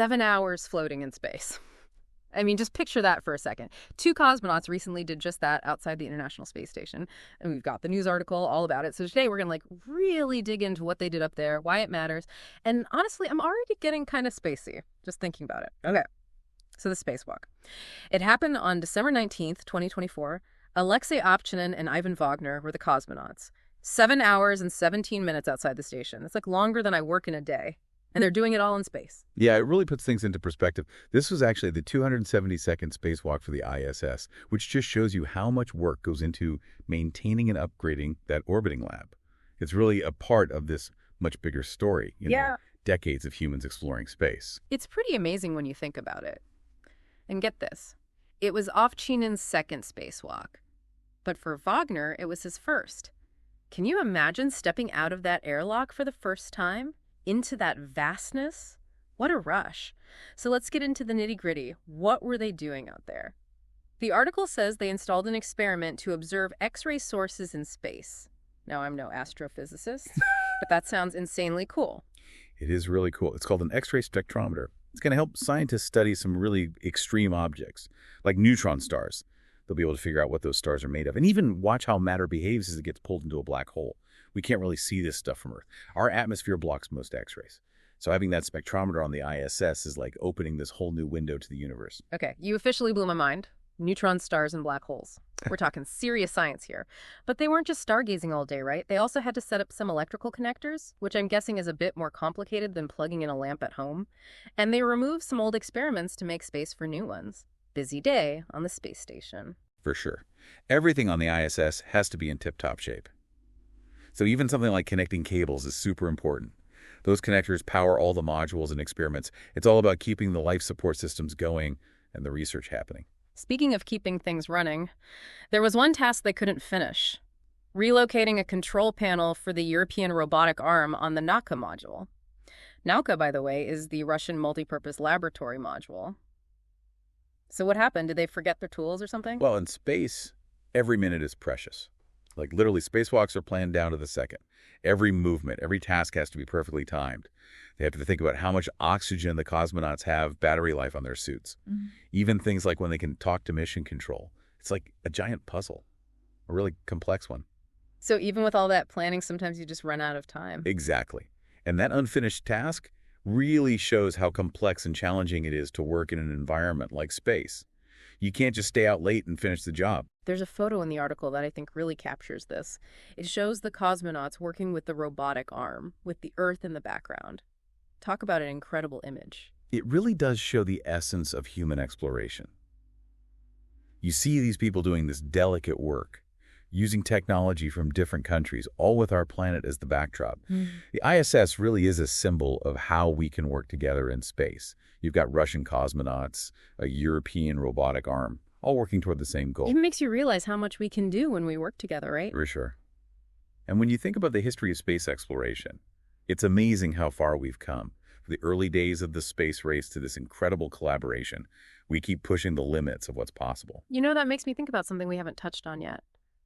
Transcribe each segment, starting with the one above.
7 hours floating in space. I mean, just picture that for a second. 2 cosmonauts recently did just that outside the International Space Station, and we've got the news article all about it. So today we're going to really dig into what they did up there, why it matters, and honestly, I'm already getting kind of spacey just thinking about it. Okay, so the spacewalk. It happened on December 19th, 2024. Alexey Ovchinin and Ivan Vagner were the cosmonauts. 7 hours and 17 minutes outside the station. It's longer than I work in a day. And they're doing it all in space. Yeah, it really puts things into perspective. This was actually the 272nd spacewalk for the ISS, which just shows you how much work goes into maintaining and upgrading that orbiting lab. It's really a part of this much bigger story. Decades of humans exploring space. It's pretty amazing when you think about it. And get this. It was Ovchinin's second spacewalk. But for Vagner, it was his first. Can you imagine stepping out of that airlock for the first time? Into that vastness? What a rush. So let's get into the nitty-gritty. What were they doing out there? The article says they installed an experiment to observe X-ray sources in space. Now, I'm no astrophysicist, but that sounds insanely cool. It is really cool. It's called an X-ray spectrometer. It's going to help scientists study some really extreme objects, like neutron stars. They'll be able to figure out what those stars are made of, and even watch how matter behaves as it gets pulled into a black hole. We can't really see this stuff from Earth. Our atmosphere blocks most X-rays. So having that spectrometer on the ISS is like opening this whole new window to the universe. Okay, you officially blew my mind. Neutron stars and black holes. We're talking serious science here. But they weren't just stargazing all day, right? They also had to set up some electrical connectors, which I'm guessing is a bit more complicated than plugging in a lamp at home. And they removed some old experiments to make space for new ones. Busy day on the space station. For sure. Everything on the ISS has to be in tip-top shape. So even something like connecting cables is super important. Those connectors power all the modules and experiments. It's all about keeping the life support systems going and the research happening. Speaking of keeping things running, there was one task they couldn't finish. Relocating a control panel for the European robotic arm on the Nauka module. Nauka, by the way, is the Russian multipurpose laboratory module. So what happened? Did they forget their tools or something? Well, in space, every minute is precious. Literally, spacewalks are planned down to the second. Every movement, every task has to be perfectly timed. They have to think about how much oxygen the cosmonauts have battery life on their suits. Even things like when they can talk to mission control. It's like a giant puzzle, a really complex one. So even with all that planning, sometimes you just run out of time. Exactly. And that unfinished task really shows how complex and challenging it is to work in an environment like space. You can't just stay out late and finish the job. There's a photo in the article that I think really captures this. It shows the cosmonauts working with the robotic arm, with the Earth in the background. Talk about an incredible image. It really does show the essence of human exploration. You see these people doing this delicate work, using technology from different countries, all with our planet as the backdrop. The ISS really is a symbol of how we can work together in space. You've got Russian cosmonauts, a European robotic arm, all working toward the same goal. It makes you realize how much we can do when we work together, right? For sure. And when you think about the history of space exploration, it's amazing how far we've come. From the early days of the space race to this incredible collaboration, we keep pushing the limits of what's possible. You know, that makes me think about something we haven't touched on yet.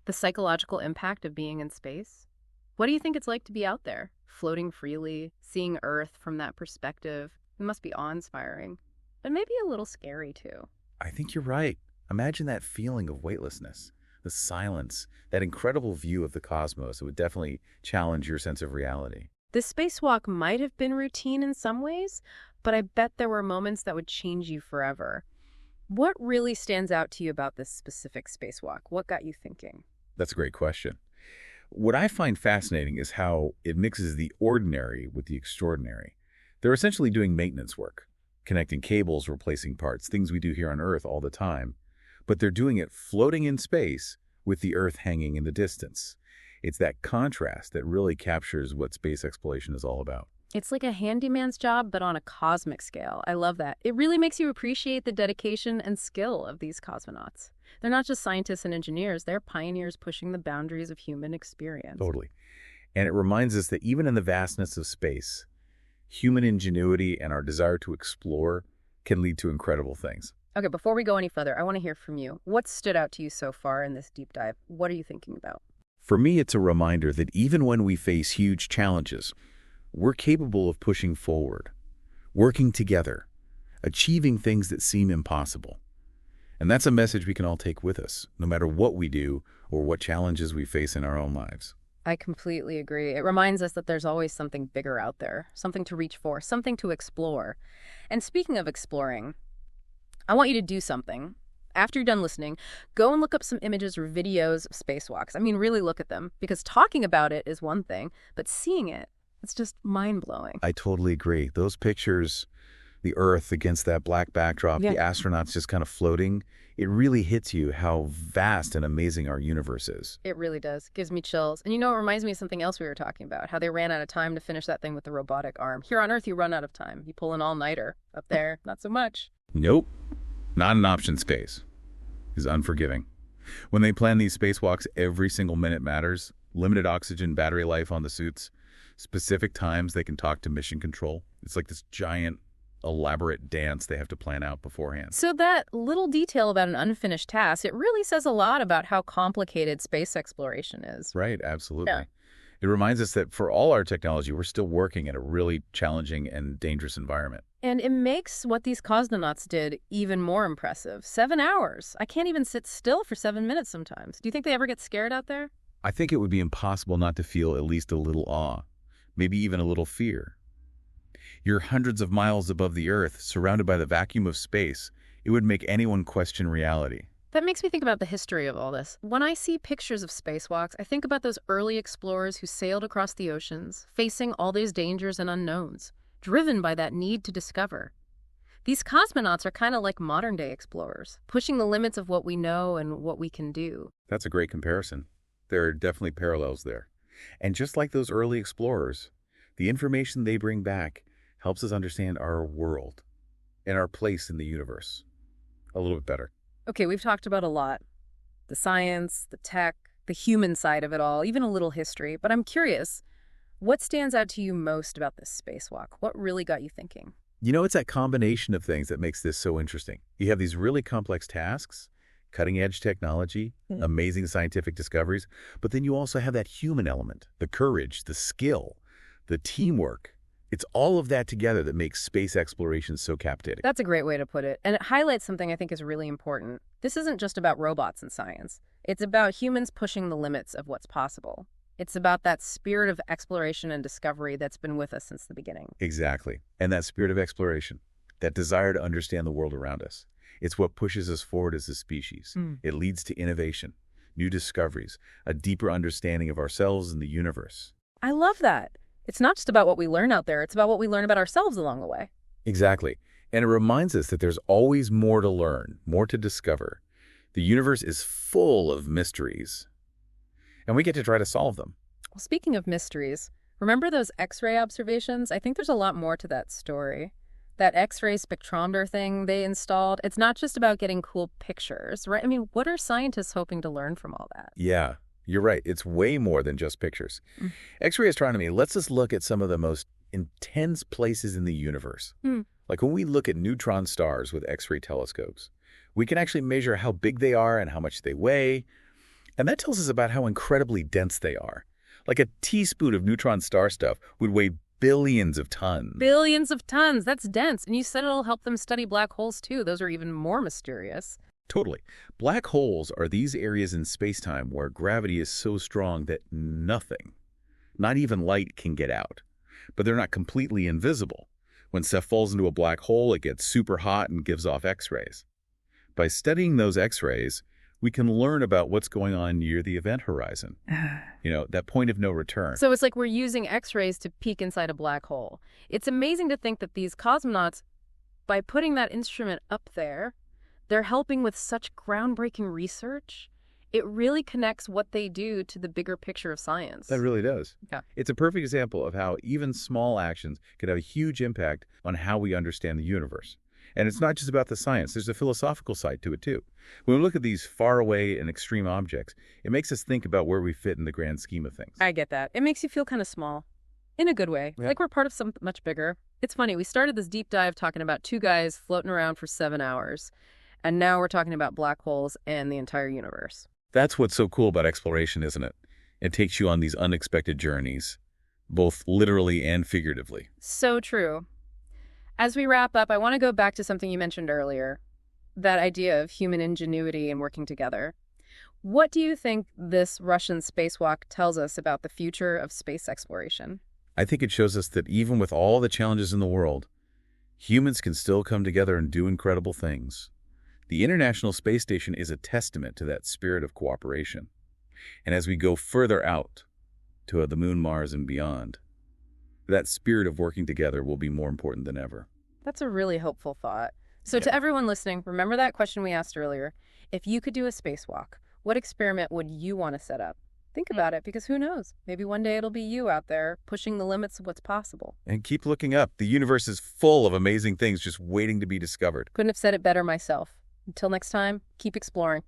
The psychological impact of being in space. What do you think it's like to be out there, floating freely, seeing Earth from that perspective? It must be awe-inspiring, but maybe a little scary too. I think you're right. Imagine that feeling of weightlessness, the silence, that incredible view of the cosmos. It would definitely challenge your sense of reality. The spacewalk might have been routine in some ways, but I bet there were moments that would change you forever. What really stands out to you about this specific spacewalk? What got you thinking? That's a great question. What I find fascinating is how it mixes the ordinary with the extraordinary. They're essentially doing maintenance work, connecting cables, replacing parts, things we do here on Earth all the time. But they're doing it floating in space with the Earth hanging in the distance. It's that contrast that really captures what space exploration is all about. It's like a handyman's job, but on a cosmic scale. I love that. It really makes you appreciate the dedication and skill of these cosmonauts. They're not just scientists and engineers, they're pioneers pushing the boundaries of human experience. Totally. And it reminds us that even in the vastness of space, human ingenuity and our desire to explore can lead to incredible things. Okay, before we go any further, I want to hear from you. What stood out to you so far in this deep dive? What are you thinking about? For me, it's a reminder that even when we face huge challenges, we're capable of pushing forward, working together, achieving things that seem impossible. And that's a message we can all take with us, no matter what we do or what challenges we face in our own lives. I completely agree. It reminds us that there's always something bigger out there, something to reach for, something to explore. And speaking of exploring, I want you to do something. After you're done listening, go and look up some images or videos of spacewalks. I mean, really look at them, because talking about it is one thing, but seeing it, it's just mind-blowing. I totally agree. Those pictures, the Earth against that black backdrop, Yeah. the astronauts just kind of floating, it really hits you how vast and amazing our universe is. It really does. Gives me chills. And you know, it reminds me of something else we were talking about, how they ran out of time to finish that thing with the robotic arm. Here on Earth, you run out of time. You pull an all-nighter. Up there, not so much. Nope. Not an option. Space is unforgiving. When they plan these spacewalks, every single minute matters. Limited oxygen, battery life on the suits, specific times they can talk to mission control. It's like this giant, elaborate dance they have to plan out beforehand. So that little detail about an unfinished task, it really says a lot about how complicated space exploration is. Right, absolutely. Yeah. It reminds us that for all our technology, we're still working in a really challenging and dangerous environment. And it makes what these cosmonauts did even more impressive. 7 hours. I can't even sit still for 7 minutes sometimes. Do you think they ever get scared out there? I think it would be impossible not to feel at least a little awe, maybe even a little fear. You're hundreds of miles above the Earth, surrounded by the vacuum of space. It would make anyone question reality. That makes me think about the history of all this. When I see pictures of spacewalks, I think about those early explorers who sailed across the oceans, facing all these dangers and unknowns, driven by that need to discover. These cosmonauts are kind of like modern-day explorers, pushing the limits of what we know and what we can do. That's a great comparison. There are definitely parallels there. And just like those early explorers, the information they bring back helps us understand our world and our place in the universe a little bit better. Okay, we've talked about a lot. The science, the tech, the human side of it all, even a little history. But I'm curious, what stands out to you most about this spacewalk? What really got you thinking? You know, it's that combination of things that makes this so interesting. You have these really complex tasks, cutting-edge technology, amazing scientific discoveries, but then you also have that human element, the courage, the skill, the teamwork. It's all of that together that makes space exploration so captivating. That's a great way to put it. And it highlights something I think is really important. This isn't just about robots and science. It's about humans pushing the limits of what's possible. It's about that spirit of exploration and discovery that's been with us since the beginning. Exactly. And that spirit of exploration, that desire to understand the world around us, it's what pushes us forward as a species. It leads to innovation, new discoveries, a deeper understanding of ourselves and the universe. I love that. It's not just about what we learn out there. It's about what we learn about ourselves along the way. Exactly. And it reminds us that there's always more to learn, more to discover. The universe is full of mysteries, and we get to try to solve them. Well, speaking of mysteries, remember those X-ray observations? I think there's a lot more to that story. That X-ray spectrometer thing they installed, it's not just about getting cool pictures, right? I mean, what are scientists hoping to learn from all that? Yeah, you're right. It's way more than just pictures. X-ray astronomy lets us look at some of the most intense places in the universe. Like when we look at neutron stars with X-ray telescopes, we can actually measure how big they are and how much they weigh. And that tells us about how incredibly dense they are. Like a teaspoon of neutron star stuff would weigh billions of tons. Billions of tons. That's dense. And you said it'll help them study black holes, too. Those are even more mysterious. Totally. Black holes are these areas in space-time where gravity is so strong that nothing, not even light, can get out. But they're not completely invisible. When stuff falls into a black hole, it gets super hot and gives off X-rays. By studying those X-rays, we can learn about what's going on near the event horizon. That point of no return. So it's like we're using X-rays to peek inside a black hole. It's amazing to think that these cosmonauts, by putting that instrument up there, they're helping with such groundbreaking research. It really connects what they do to the bigger picture of science. That really does. Yeah. It's a perfect example of how even small actions can have a huge impact on how we understand the universe. And it's not just about the science. There's a philosophical side to it, too. When we look at these faraway and extreme objects, it makes us think about where we fit in the grand scheme of things. I get that. It makes you feel kind of small, in a good way, Yeah. like we're part of something much bigger. It's funny, we started this deep dive talking about two guys floating around for 7 hours, and now we're talking about black holes and the entire universe. That's what's so cool about exploration, isn't it? It takes you on these unexpected journeys, both literally and figuratively. So true. As we wrap up, I want to go back to something you mentioned earlier, that idea of human ingenuity and working together. What do you think this Russian spacewalk tells us about the future of space exploration? I think it shows us that even with all the challenges in the world, humans can still come together and do incredible things. The International Space Station is a testament to that spirit of cooperation. And as we go further out to the moon, Mars, and beyond, that spirit of working together will be more important than ever. That's a really hopeful thought. So Yeah. to everyone listening, remember that question we asked earlier. If you could do a spacewalk, what experiment would you want to set up? Think about it, because who knows? Maybe one day it'll be you out there pushing the limits of what's possible. And keep looking up. The universe is full of amazing things just waiting to be discovered. Couldn't have said it better myself. Until next time, keep exploring.